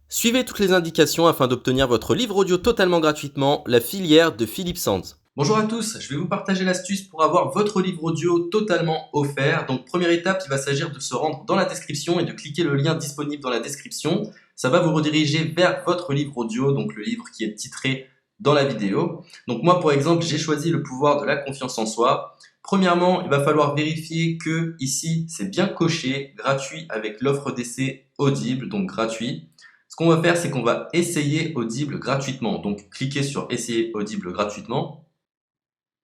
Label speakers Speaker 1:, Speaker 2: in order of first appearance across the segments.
Speaker 1: Suivez toutes les indications afin d'obtenir votre livre audio totalement gratuitement, la filière de Philippe Sands.
Speaker 2: Bonjour à tous, je vais vous partager l'astuce pour avoir votre livre audio totalement offert. Donc première étape, il va s'agir de se rendre dans la description et de cliquer le lien disponible dans la description. Ça va vous rediriger vers votre livre audio, donc le livre qui est titré dans la vidéo. Donc moi par exemple, j'ai choisi le pouvoir de la confiance en soi. Premièrement, il va falloir vérifier que ici c'est bien coché, gratuit avec l'offre d'essai Audible, donc gratuit. Ce qu'on va faire, c'est qu'on va essayer Audible gratuitement. Donc cliquez sur essayer Audible gratuitement.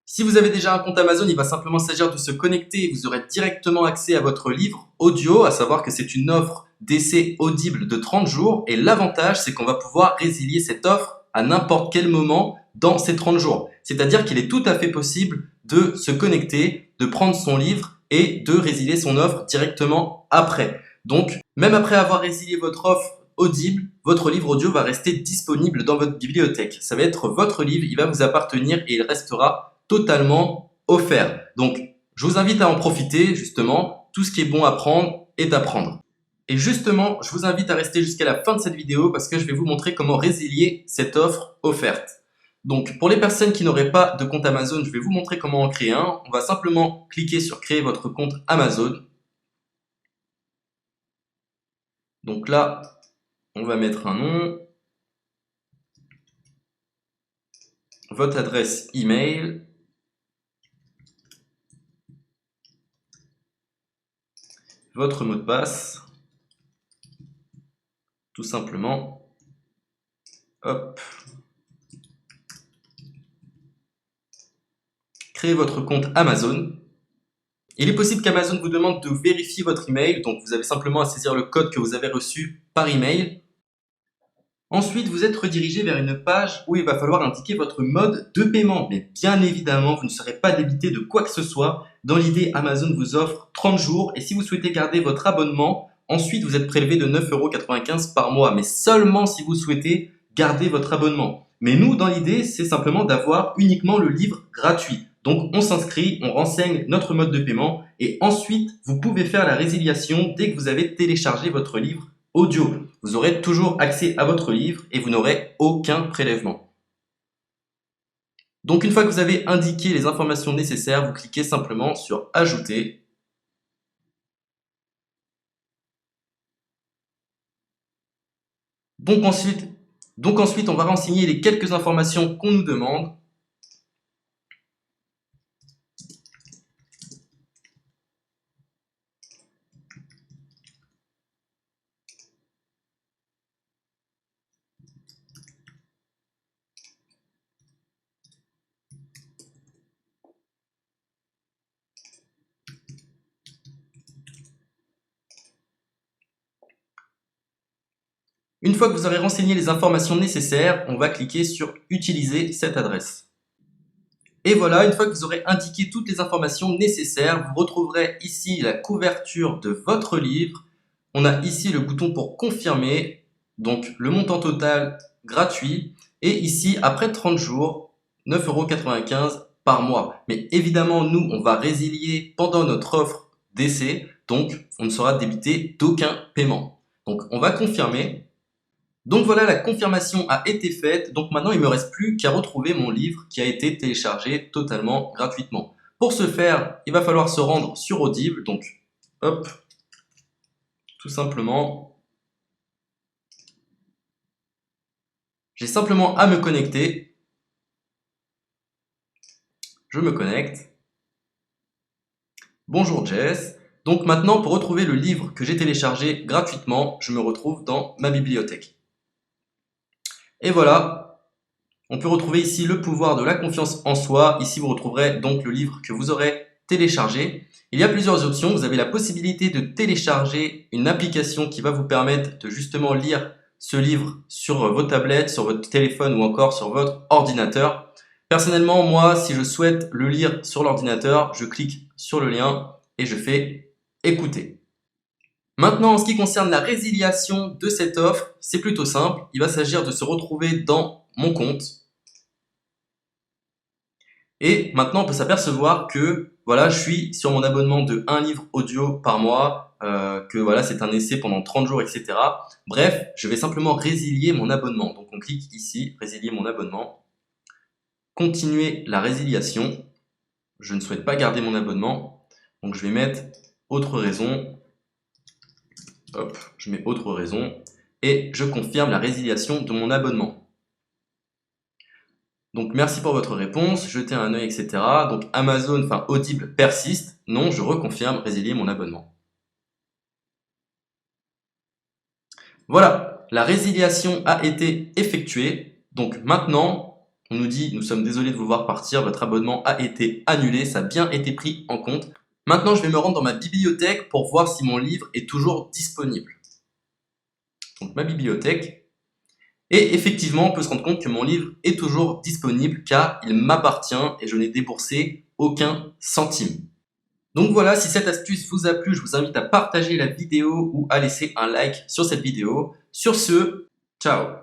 Speaker 2: Si vous avez déjà un compte Amazon, il va simplement s'agir de se connecter et vous aurez directement accès à votre livre audio, à savoir que c'est une offre d'essai Audible de 30 jours et l'avantage c'est qu'on va pouvoir résilier cette offre à n'importe quel moment dans ces 30 jours. C'est-à-dire qu'il est tout à fait possible de se connecter, de prendre son livre et de résilier son offre directement après. Donc, même après avoir résilié votre offre Audible, votre livre audio va rester disponible dans votre bibliothèque. Ça va être votre livre, il va vous appartenir et il restera totalement offert. Donc, je vous invite à en profiter, justement. Tout ce qui est bon à prendre est à prendre. Et justement, je vous invite à rester jusqu'à la fin de cette vidéo parce que je vais vous montrer comment résilier cette offre offerte. Donc, pour les personnes qui n'auraient pas de compte Amazon, je vais vous montrer comment en créer un. On va simplement cliquer sur créer votre compte Amazon. Donc là, on va mettre un nom, votre adresse email, votre mot de passe, tout simplement. Hop. Créez votre compte Amazon. Il est possible qu'Amazon vous demande de vérifier votre email, donc vous avez simplement à saisir le code que vous avez reçu par email. Ensuite, vous êtes redirigé vers une page où il va falloir indiquer votre mode de paiement. Mais bien évidemment, vous ne serez pas débité de quoi que ce soit. Dans l'idée, Amazon vous offre 30 jours et si vous souhaitez garder votre abonnement, ensuite vous êtes prélevé de 9,95 € par mois, mais seulement si vous souhaitez garder votre abonnement. Mais nous, dans l'idée, c'est simplement d'avoir uniquement le livre gratuit. Donc on s'inscrit, on renseigne notre mode de paiement et ensuite vous pouvez faire la résiliation dès que vous avez téléchargé votre livre audio. Vous aurez toujours accès à votre livre et vous n'aurez aucun prélèvement. Donc une fois que vous avez indiqué les informations nécessaires, vous cliquez simplement sur Ajouter. Donc ensuite, on va renseigner les quelques informations qu'on nous demande. Une fois que vous aurez renseigné les informations nécessaires, on va cliquer sur Utiliser cette adresse. Et voilà, une fois que vous aurez indiqué toutes les informations nécessaires, vous retrouverez ici la couverture de votre livre. On a ici le bouton pour confirmer, donc le montant total gratuit. Et ici, après 30 jours, 9,95 € par mois. Mais évidemment, nous, on va résilier pendant notre offre d'essai, donc on ne sera débité d'aucun paiement. Donc on va confirmer. Donc voilà, la confirmation a été faite, donc maintenant il ne me reste plus qu'à retrouver mon livre qui a été téléchargé totalement gratuitement. Pour ce faire, il va falloir se rendre sur Audible, donc hop, tout simplement, j'ai simplement à me connecter, je me connecte, bonjour Jess, donc maintenant pour retrouver le livre que j'ai téléchargé gratuitement, je me retrouve dans ma bibliothèque. Et voilà, on peut retrouver ici le pouvoir de la confiance en soi. Ici, vous retrouverez donc le livre que vous aurez téléchargé. Il y a plusieurs options. Vous avez la possibilité de télécharger une application qui va vous permettre de justement lire ce livre sur vos tablettes, sur votre téléphone ou encore sur votre ordinateur. Personnellement, moi, si je souhaite le lire sur l'ordinateur, je clique sur le lien et je fais écouter. Maintenant, en ce qui concerne la résiliation de cette offre, c'est plutôt simple. Il va s'agir de se retrouver dans mon compte. Et maintenant, on peut s'apercevoir que voilà, je suis sur mon abonnement de 1 livre audio par mois que voilà, c'est un essai pendant 30 jours, etc. Bref, je vais simplement résilier mon abonnement. Donc on clique ici, résilier mon abonnement. Continuer la résiliation. Je ne souhaite pas garder mon abonnement. Donc je vais mettre autre raison. Hop, je mets autre raison. Et je confirme la résiliation de mon abonnement. Donc merci pour votre réponse, jetez un œil, etc. Donc Amazon, enfin Audible persiste. Non, je reconfirme, résilier mon abonnement. Voilà, la résiliation a été effectuée. Donc maintenant, on nous dit, nous sommes désolés de vous voir partir, votre abonnement a été annulé, ça a bien été pris en compte. Maintenant, je vais me rendre dans ma bibliothèque pour voir si mon livre est toujours disponible. Donc ma bibliothèque. Et effectivement, on peut se rendre compte que mon livre est toujours disponible car il m'appartient et je n'ai déboursé aucun centime. Donc voilà, si cette astuce vous a plu, je vous invite à partager la vidéo ou à laisser un like sur cette vidéo. Sur ce, ciao!